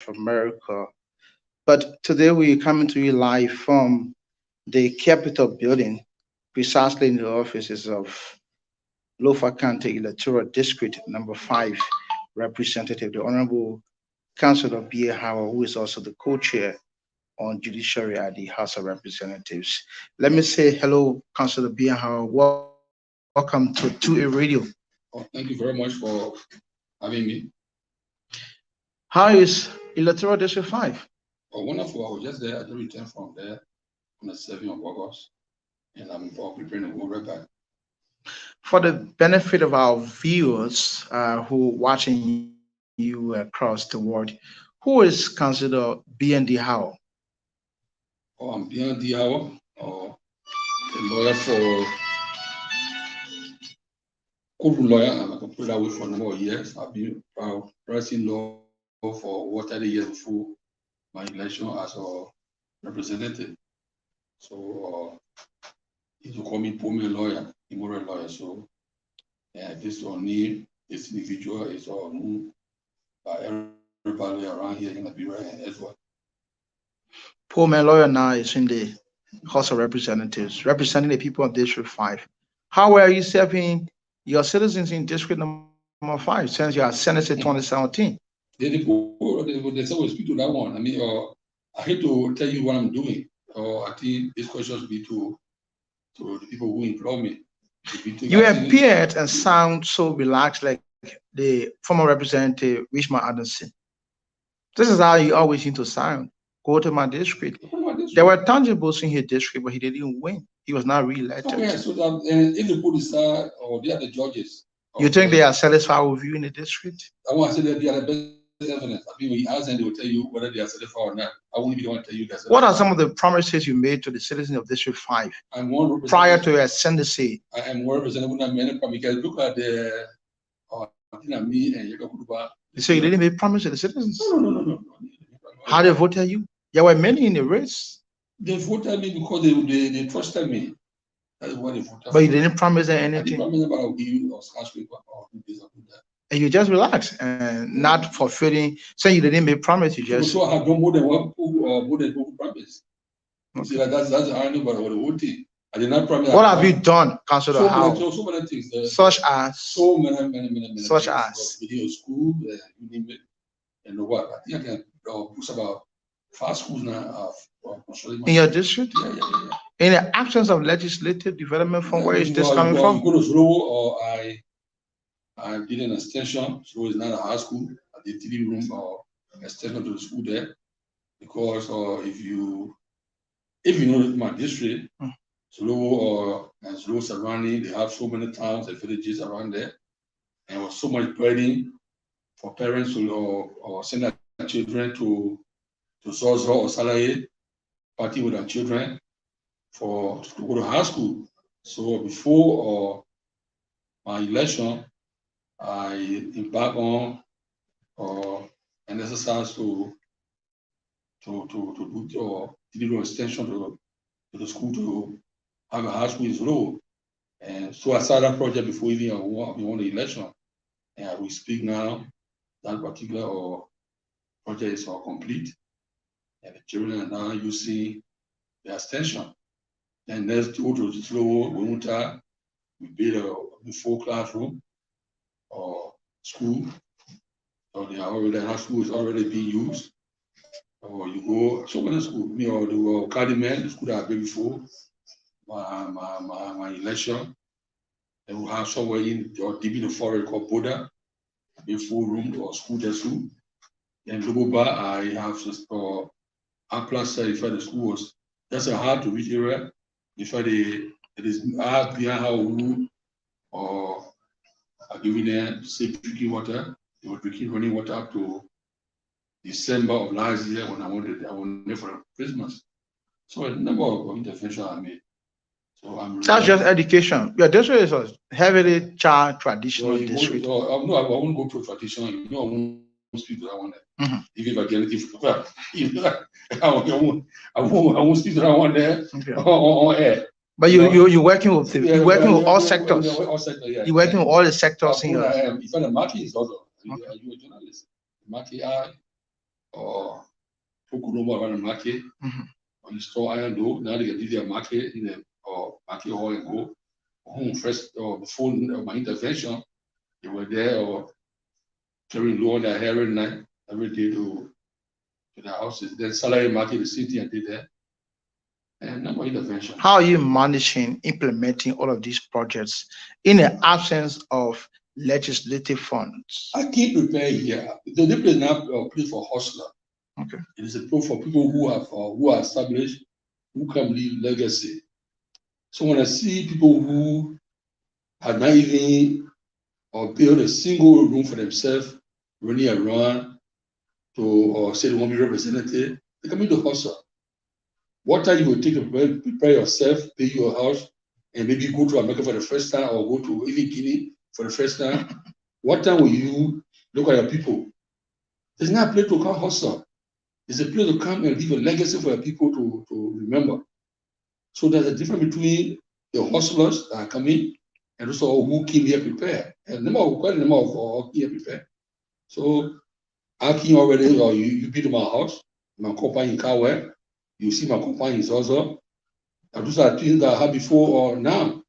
America. But today we're coming to you live from the Capitol building, precisely in the offices of Lofa County Electoral District number 5 representative, the Honorable Councilor Beyan, who is also the co-chair on judiciary at the House of Representatives. Let me say hello, Councilor Beyan. Welcome to 2A Radio. Thank you very much for having me. How is Electoral District 5? Wonderful. I was just there. I just returned from there on the 7th of August, and I'm preparing to go right back. For the benefit of our viewers who are watching you across the world, who is considered BND Howell? I'm Beyan a lawyer for court lawyer. I can put that way for a number of years. I've been practicing law for over 30 years before my election as a representative. So you call me Pome lawyer, immoral lawyer. So this name, this individual is known by everybody around here in Liberia as well. Pome lawyer now is in the House of Representatives, representing the people of District 5. How are you serving your citizens in District number 5 since you are Senator 2017? They say we speak to that one. I mean, I hate to tell you what I'm doing. I think this question should be to the people who employ me. You appeared and sound so relaxed, like the former representative Richmond Anderson. This is how you always seem to sound. Go to my district. There were tangibles in his district, but he didn't win. He was not re-elected. Okay, so that, if the police are, or they are the judges. You think they are satisfied with you in the district? I want to say that they are the best evidence. I mean, when you ask them, they will tell you whether they are satisfied or not. I won't be the one to tell you that. What are some of the promises you made to the citizens of District 5 prior to your ascendancy? I am one representative of many because look at the me and Yakuba. So you didn't make promise to the citizens? No. How they voted you? There were many in the race. They voted me because they trusted me. That's why they voted. But you didn't promise them anything. I didn't promise them I'll give you a skyscraper or this or that. And you just relax and not fulfilling, saying you didn't make promise, you just. So I have done more than one promise. Okay. See, that's the irony about the whole thing. I did not promise. What have you done, Councilor Howell? So many things. Such as. So many. Such as. Video school, you name it, and what? I think I can push about 5 schools now. In your district? Yeah. In the actions of legislative development, from where is this coming from? Go to Slow, or I did an extension. So it's not a high school. I did 3-room extension to the school there, because if you know my district, Slow and Slow surrounding, they have so many towns and villages around there, and there was so much burden for parents to send their children to Zozo or Salaye, party with their children to go to high school. So before my election, I embarked on an exercise to do extension to the school to have a high school in Slow. And so I started that project before even I won the election. And we speak now, that particular project is complete. And the children are now using the extension. And next go to the Slow winter, we build a full classroom or school. So they are already, that school is already being used. Or you go so many schools, the Academy, the school that I've been before my election. And we have somewhere deep in the forest called Boda, a full room or school there too. Then Lofa, I have Plus if the school was that's a hard to reach area. If it is hard behind how we or are giving them safe drinking water, they were drinking running water up to December of last year when I went there for Christmas. So a number of interventions I made. So that's just education. Your district is a heavily child traditional district. No, I won't go to traditional. You know, I won't speak to that one. If I get I won't speak to that one there on air. But you're working with all sectors. All sectors, yeah. You're working with all the sectors in your. If the market is also, you're a journalist. Market Kukuruma around the market. On the store iron door, now they can do their market in the market hall and go home first or before my intervention. They were there or carrying low on their hair every night, every day to the houses. Then salary market, the city and did there. And no more intervention. How are you managing, implementing all of these projects in the absence of legislative funds? I can't prepare here. The place is now a place for hustler. Okay. It is a place for people who are established, who can leave legacy. So when I see people who have not even or build a single room for themselves, running around to or say they want to be representative, they come into hustle. What time you will take to prepare yourself, pay your house, and maybe go to America for the first time or go to even Guinea for the first time? What time will you look at your people? It's not a place to come hustle. It's a place to come and leave a legacy for your people to remember. So there's a difference between the hustlers that are coming and also who came here prepared. And quite a number of here prepared. So I came already, or you been to my house, my company in Cllr, you see my company is also. And those are things that I had before or now.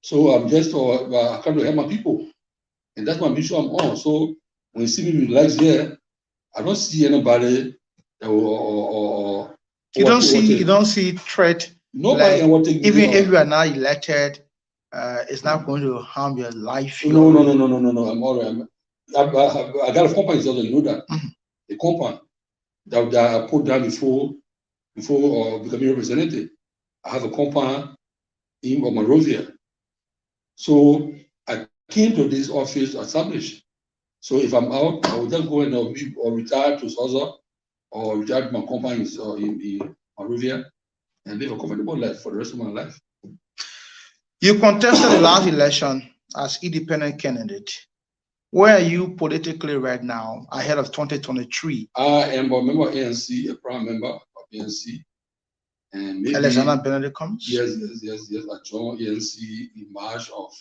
So I'm just I come to help my people. And that's my mission I'm on. So when you see me relax here, I don't see anybody that will you don't see threat. Nobody can take me. Even if you are not elected, it's not going to harm your life. No. I'm all right. I got a company, so you know that. A company that I put down before becoming representative. I have a company in Monrovia. So I came to this office established. So if I'm out, I will just go and or retire to Sosa or retire to my company in Monrovia and live a comfortable life for the rest of my life. You contested the last election as independent candidate. Where are you politically right now ahead of 2023? I am a member of ANC, a prime member of ANC. And maybe Alexander Benedict comes? Yes. I joined ANC in March of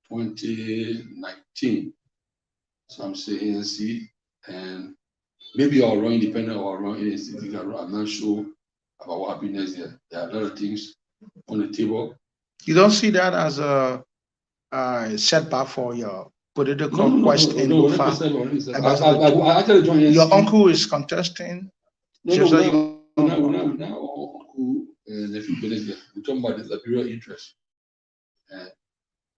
2019. So I'm saying ANC, and maybe I'll run independent or I'll run ANC. I'm not sure about what happens next year. There are a lot of things on the table. You don't see that as a setback for your political quest in Lofa? I actually joined ANC. Your uncle is contesting. No, uncle and nephew Benedict. We're talking about the Liberia interest.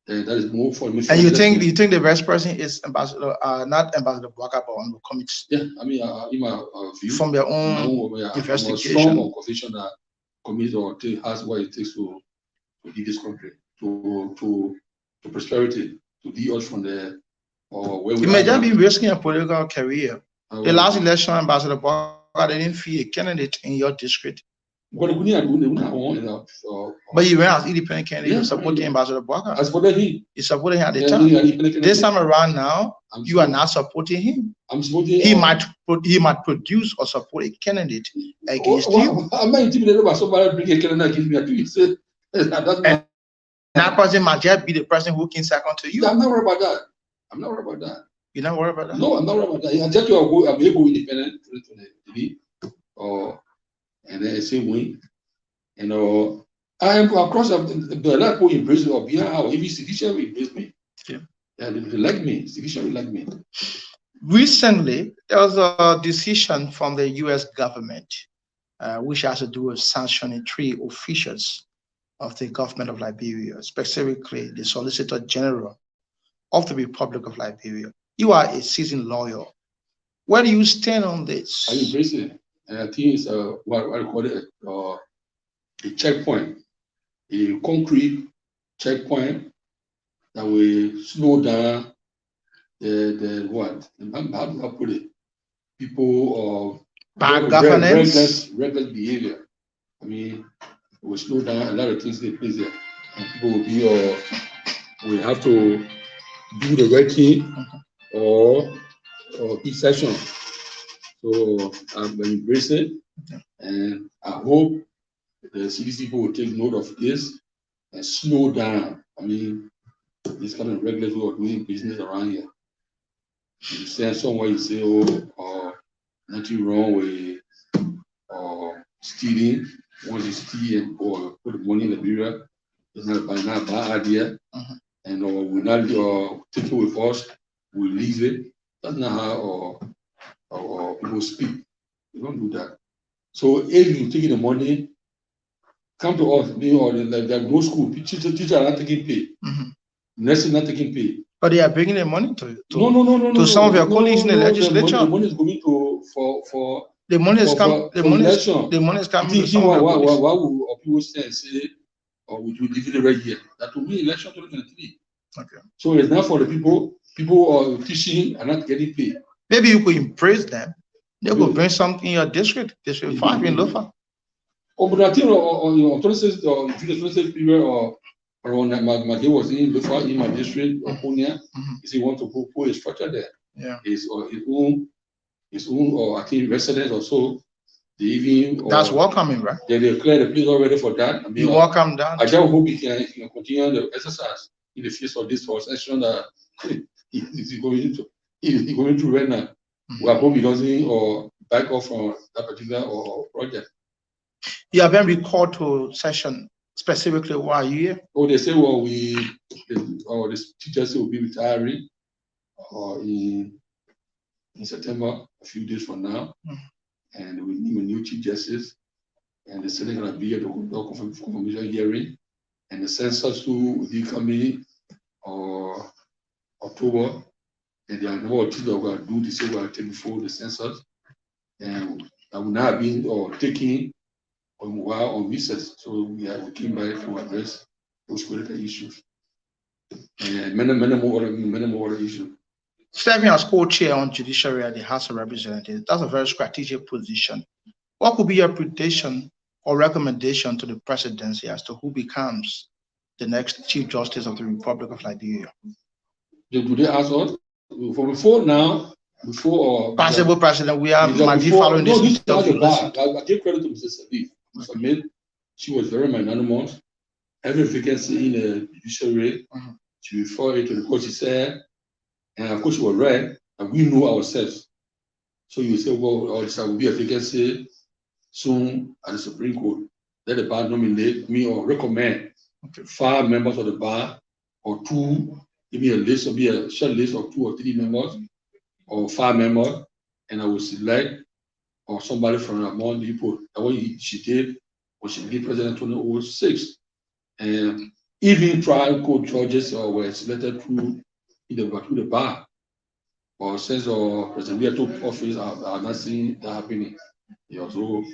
That is more for me. And you think the best person is Ambassador, not Ambassador Bwaka, but on the comics? Yeah, I mean, in my view, from your own investigation, I'm a strong conviction that commit or has what it takes to lead this country to prosperity, to lead us from the where we you may just be risking a political career. The last election, Ambassador Bwaka didn't feel a candidate in your district. But you ran as independent candidate supporting Ambassador Bwaka. I supported him. You supported him at the time. This time around now, you are not supporting him. I'm supporting he might produce or support a candidate against you. I'm not intimidated by somebody bringing a candidate against me. That person might just be the person who can second to you. I'm not worried about that. I'm not worried about that. You're not worried about that? No, I'm not worried about that. I just I'm going to go independent and then the same way. You know, I am across the lot of people embrace me or Beyan or even Cllr will embrace me. Yeah. They like me. Cllr will like me. Recently, there was a decision from the US government which has to do with sanctioning 3 officials of the government of Liberia, specifically the Solicitor General of the Republic of Liberia. You are a seasoned lawyer. Where do you stand on this? I embrace it. And I think it's what I call it a checkpoint, a concrete checkpoint that will slow down the what? How do I put it? People of bad governance, reckless behavior. I mean, it will slow down a lot of things in place there, and people will be will have to do the right thing or each session. So I'm embrace it, and I hope the CDC people will take note of this and slow down. I mean, this kind of regular way of doing business around here. You send somewhere, you say, nothing wrong with or stealing. Once you steal or put the money in the mirror, it's not a bad idea. And we not take it with us, we leave it. That's not how people speak. We don't do that. So if you take the money, come to us, me or like no school, teacher are not taking pay. Nurses not taking pay. But they are bringing the money to no, some of your colleagues in the legislature. The money is going to for the money is coming. The money is coming to some of your colleagues. Why will people say or would you leave it right here? That will be election 2023. Okay. So it's not for the people. People are teaching and not getting paid. Maybe you could embrace them. They could bring something in your district 5 in Lofa. Oh, but I think on 26 period or around my day was in Lofa in my district or Konya. If you want to put a structure there, yeah, his own or I think residents or so. They even that's welcoming, right? They declare the place already for that. I mean, you welcome that. I just hope he can continue the exercise in the face of this session that he's going through right now. We hope he doesn't back off from that particular project. You have been recalled to session specifically. Why are you here? Oh, they say, well, the teachers will be retiring in September, a few days from now, and we need a new chief justice, and the Senate going to be at the confirmation hearing, and the census too will be coming October, and there are no things that we're going to do this year before the census, and that will not have been taken while on recess, so we came back to address those critical issues and many more other issues. Serving as co-chair on judiciary at the House of Representatives, that's a very strategic position. What could be your prediction or recommendation to the presidency as to who becomes the next Chief Justice of the Republic of Liberia? Do they ask us? Before now, possible president, we might be following this. I give credit to Mrs. Salif. Mr. She was very magnanimous. Every vacancy in the judiciary, she referred it to the court. She said, and of course she was right, and we know ourselves. So you say, well, there will be a vacancy soon at the Supreme Court. Let the bar nominate me or recommend 5 members of the bar or 2, give me a list, or be a short list of 2 or 3 members or 5 members, and I will select or somebody from among the people. That's what she did when she became president in 2006. And even trial court judges were selected through the bar. Or since President Beyan took office, I've not seen that happening. Yeah, so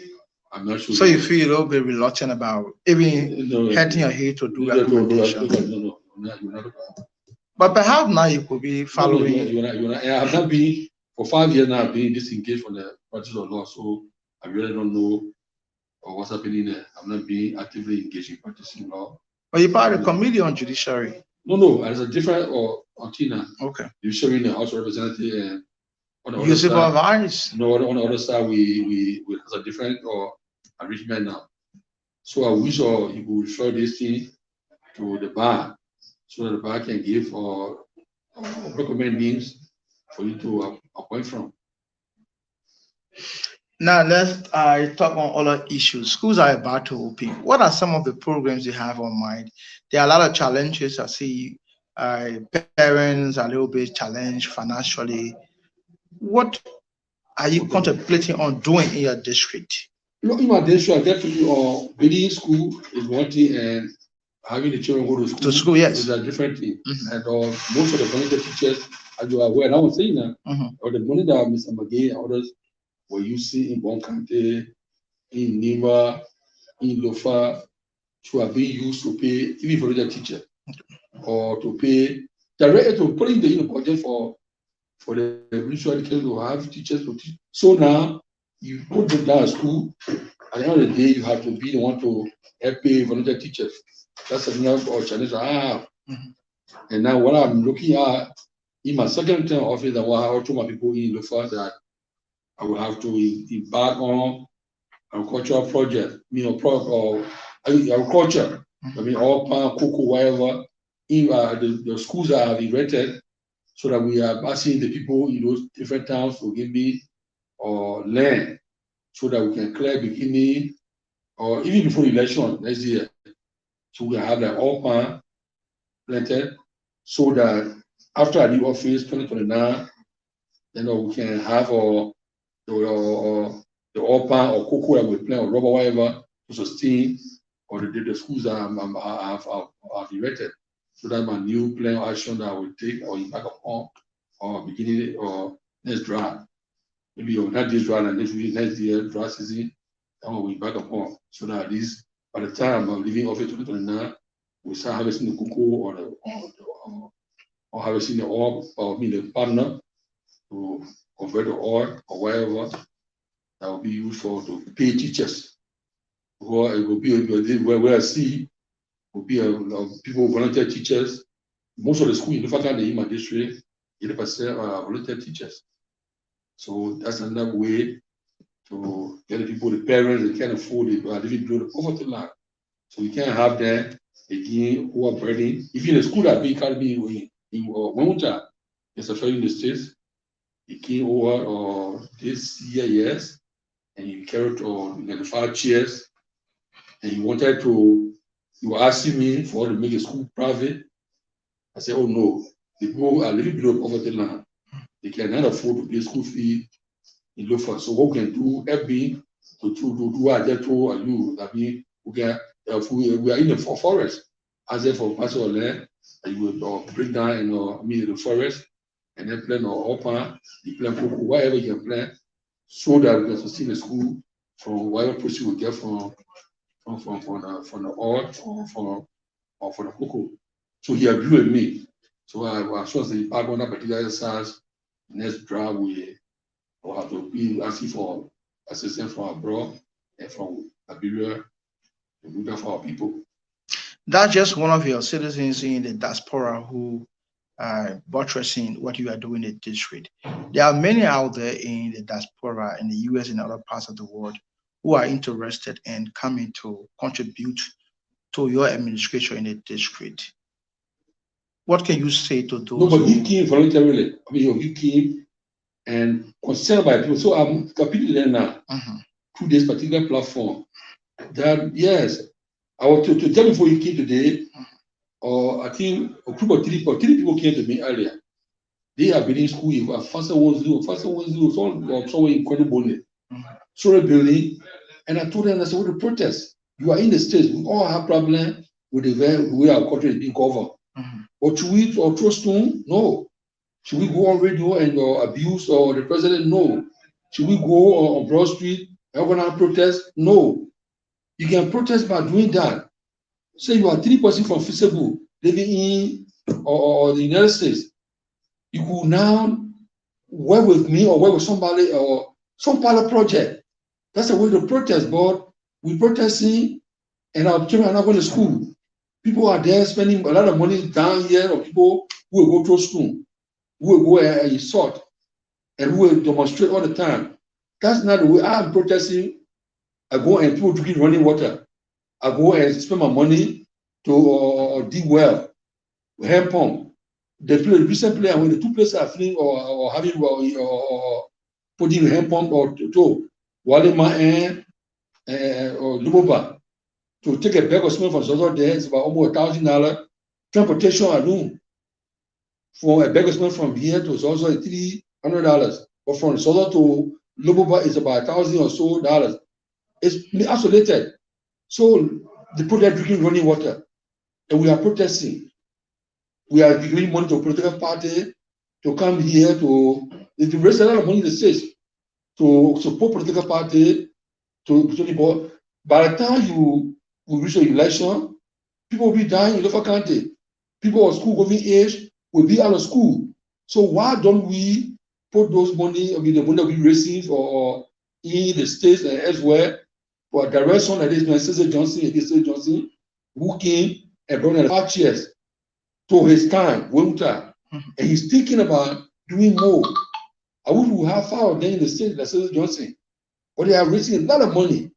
I'm not sure. So you feel a little bit reluctant about even heading ahead to do recommendation? No, you're not. But perhaps now you could be following. I have not been for 5 years now. I've been disengaged from the practice of law, so I really don't know what's happening there. I'm not being actively engaged in practicing law. But you're part of the committee on judiciary. No, it's a different Tina. Okay. Judiciary in the House of Representatives and on the you supervise. No, on the other side we have a different arrangement now. So I wish you would refer this thing to the bar, so that the bar can give or recommend names for you to appoint from. Now let's talk on other issues. Schools are about to open. What are some of the programs you have on mind? There are a lot of challenges. I see parents are a little bit challenged financially. What are you contemplating on doing in your district? In my district, definitely building school is one thing, and having the children go to school. To school, yes, is a different thing. And most of the volunteer teachers, as you are aware, and I was saying that, or the money that Mr. McGee and others were using in Bonkante, in Nima, in Lofa, to have been used to pay even for the teacher, or to pay directly to put in the budget for the mutual education to have teachers to teach. So now you put them down at school. At the end of the day, you have to be the one to help pay volunteer teachers. That's another challenge I have. And now what I'm looking at in my second term office, and what I told my people in the fact that I will have to embark on agricultural project, agriculture. I mean, all palm, cocoa, whatever. In the schools that have erected, so that we are asking the people in those different towns to give me land so that we can clear beginning or even before election next year. So we have like all pan planted so that after I leave office 2029, we can have the all pan or cocoa that we plant or rubber, whatever, to sustain or the schools that I've erected. So that my new plan or action that I will take or impact upon or beginning or next dry. Maybe not this dry and next year dry season, that one will back upon. So that at least by the time I'm leaving office 2029, we start harvesting the cocoa or harvesting the oil or the partner to convert the oil or whatever that will be used for to pay teachers. Or it will be where I see will be people volunteer teachers. Most of the school in the in my district, 80% are volunteer teachers. So that's another way to get the people, the parents, they can't afford it, but living below the poverty line. So we can't have them again who are burning. Even the school that can be in winter, especially in the States, he came over this year, yes, and he carried on the 5 chairs, and he wanted to, he was asking me for to make a school private. I said, oh no, the people are living below poverty line. They cannot afford to pay school fee in Lofa. So what we can do, help me to do what I told you, that we are in the forest. As if for parcel of land, and you will break down in the forest and then plant or open, you plant cocoa, whatever you can plant, so that we can sustain the school from whatever proceed we get from the oil or for the cocoa. So he agreed with me. So I sure the back on that particular exercise, next draft we will have to be asking for assistance from abroad and from Liberia to do that for our people. That's just one of your citizens in the diaspora who are buttressing what you are doing in the district. There are many out there in the diaspora in the US and other parts of the world who are interested in coming to contribute to your administration in the district. What can you say to those? No, but he came voluntarily. I mean, he came and concerned by people. So I'm competing there now through this particular platform. That yes, I want to tell you before you came today, or I think a group of three people came to me earlier. They have been in school in faster 10, somewhere in Kwadubone, sorry building, and I told them, I said, what the protest? You are in the States, we all have problems with the way our country is being covered. Or should we throw stone? No. Should we go on radio and abuse or the president? No. Should we go on Broad Street and organize protest? No. You can protest by doing that. Say you are 3% from feasible living in or the United States. You could now work with me or work with somebody or some pilot project. That's the way to protest, but we protesting and our children are not going to school. People are there spending a lot of money down here, or people who will go through school, who will go and insult, and who will demonstrate all the time. That's not the way I'm protesting. I go and people drinking running water. I go and spend my money to dig well, hand pump. The recently, when the 2 places are filling or having or putting hand pump or to Walima or Lumoba, to take a bag of cement from Zozo there, it's about almost $1,000. Transportation alone for a bag of cement from here to Zozo is $300. But from Zozo to Lumoba is about $1,000 or so dollars. It's isolated. So the people are drinking running water, and we are protesting. We are giving money to political party to come here to raise a lot of money in the States to support political party to people. By the time you reach the election, people will be dying in Lofa County. People of school going age will be out of school. So why don't we put those money, I mean the money that we receive or in the States and elsewhere for a direction like this, Cllr Johnson, who came and brought 5 chairs to his time, winter, and he's thinking about doing more. I wish we have 5 of them in the state like Cllr Johnson, but they are raising a lot of money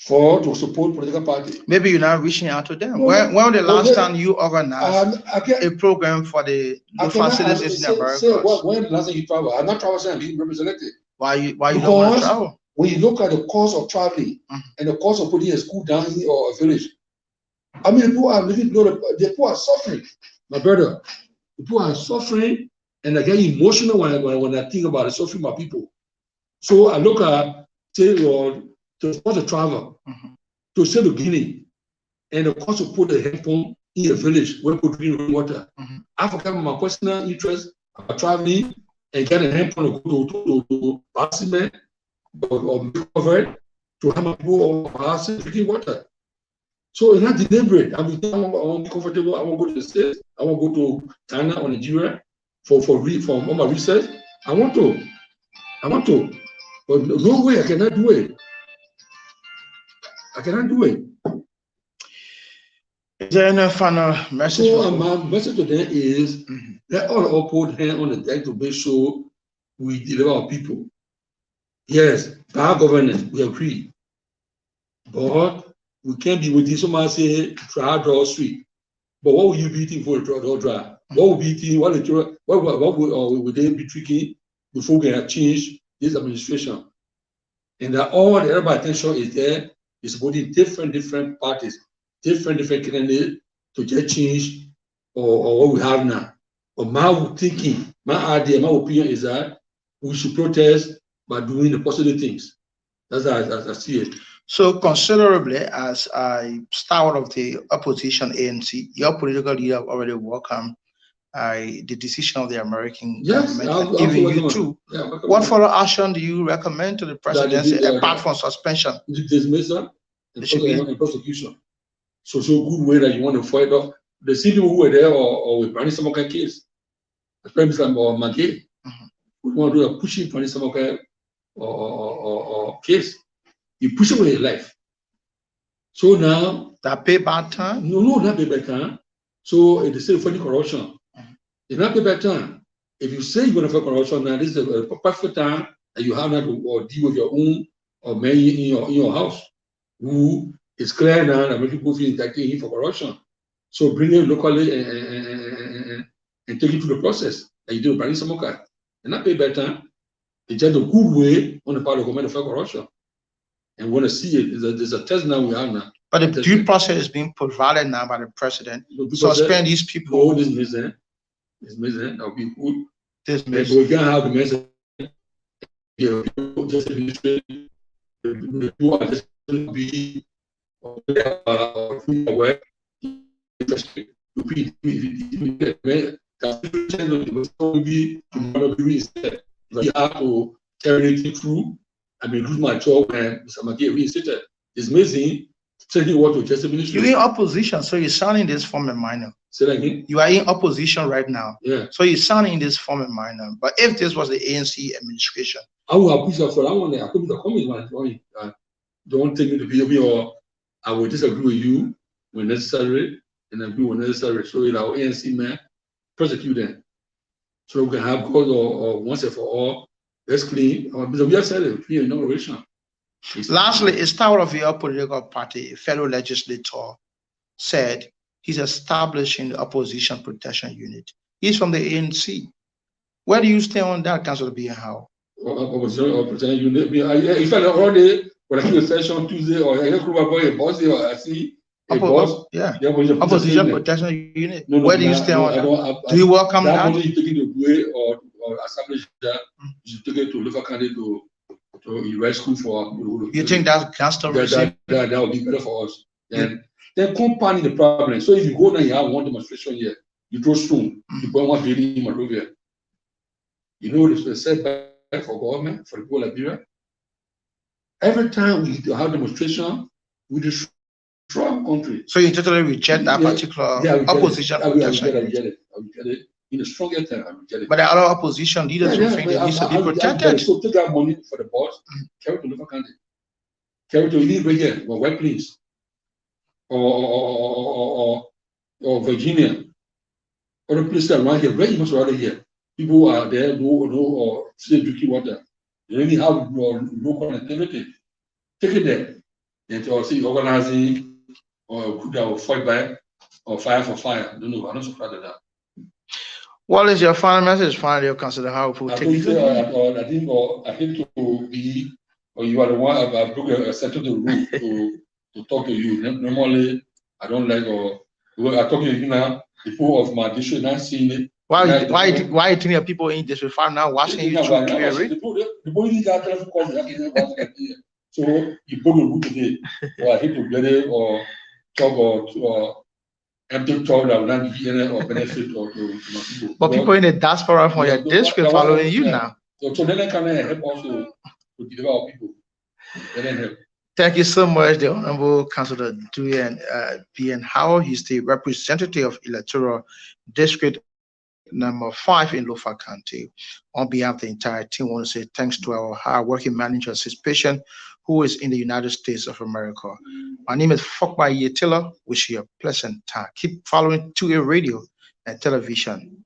to support political party. Maybe you're not reaching out to them. No, when the last time you organized a program for the facilities in America? When the last time you travel? I'm not traveling, I'm being represented. Why you don't want to travel? when you look at the cost of traveling and the cost of putting a school down here or a village, I mean, people are living below the people are suffering, my brother. People are suffering, and I get emotional when I think about the suffering of people. So I look at, say, the cost of travel to say the Guinea, and the cost of put a hand pump in a village where people drink water. I forget my personal interest about traveling and get a hand pump to Bassime or covered to have my people drinking water. So it's not deliberate. I want to be comfortable. I want to go to the States. I want to go to China or Nigeria for all my research. I want to. But no way, I cannot do it. I cannot do it. Is there any final message? So my message to them is let all put hand on the deck to make sure we deliver our people. Yes, bad governance, we agree. But we can't be with this. Somebody say draw street. But what will you be eating for a draw? What will be eating? What will they be tricking before we can change this administration? And that all the everybody attention is there is supporting different parties, different candidates to get change or what we have now. But my thinking, my idea, my opinion is that we should protest by doing the positive things. That's how I see it. So considerably, as a star of the opposition ANC, your political leader already welcomed the decision of the American government, and even you too. What follow action do you recommend to the presidency apart from suspension? Dismissal and prosecution. So good way that you want to fight off the people who were there or with Brani Samoka case, especially or Magay. We want to do a pushing Brani Samoka or case. You push away your life. So now that payback time? No, not payback time. So it's the same for the corruption. It's not payback time. If you say you're going to fight corruption, now this is a perfect time that you have not to deal with your own or man in your house who is clear now that many people feel indicting him for corruption. So bring it locally and take it through the process that you do with Brani Samoka. And not payback time. It's just a good way on the part of government to fight corruption. And we want to see it. There's a test now we have now. But the due process is being provided now by the president. Suspend these people. No, this is missing. It's missing. That would be good. This missing. We can't have the message. Yeah, just administrate. You are just be aware. You have to carry it through. I mean, lose my job when Mr. Magay reinstated. It's missing. Taking what to just administration. You're in opposition, so you're sounding this form a minor. Say that again? You are in opposition right now. Yeah. So you're sounding this form a minor. But if this was the ANC administration, I will push for that one. I could be the comment. Don't take me to be or I will disagree with you when necessary and agree when necessary. So in our ANC man, prosecute them. So we can have God or once and for all. Let's clean. We have said it, clean inauguration. Lastly, a star of your political party, a fellow legislator, said he's establishing the Opposition Protection Unit. He's from the ANC. Where do you stand on that, Councillor Beyan? How? Opposition Protection Unit. If I already when I do a session Tuesday or I group about a boss or I see a boss, Opposition Protection Unit. Where do you stand on that? Do you welcome that? Only you take it away or establish that you should take it to Lofa candidate to rescue for. You think that's that would be better for us. Then compounding the problem. So if you go now, you have one demonstration here, you throw stone, you burn one building in Monrovia. You know the setback for government, for the people of Liberia. Every time we have demonstration, we destroy our country. So you totally reject that particular opposition protection. I reject it. In the strongest term, I reject it. But there are other opposition leaders who think they need to be protected. So take that money for the boss, carry to Lofa County. Carry to right here, or White Plains, or Virginia, other places around here, very much around here. People are there, or still drinking water. They really have no connectivity. Take it there. And to see organizing or group that will fight back or fire for fire. No, I'm not so proud of that. What is your final message? Finally, you consider how people take it. I think to be or you are the one I broke a settle the rule to talk to you. Normally, I don't like or I talk to you now. People of my district not seeing it. Why you think people in this far now watching you through Cllr? The boy is that telephone so you broke the rule today, or I hate to get it or talk or empty talk that will not give you any or benefit or to my people. But people in the diaspora from your district following you now. So then I can help also to deliver our people. Then help. Thank you so much, the Honorable Councillor Beyan Howell. He's the representative of Electoral District number 5 in Lofa County. On behalf of the entire team, I want to say thanks to our hard-working manager, Sis Patient, who is in the United States of America. My name is Fokba Yetila. Wish you a pleasant time. Keep following 2A Radio and television.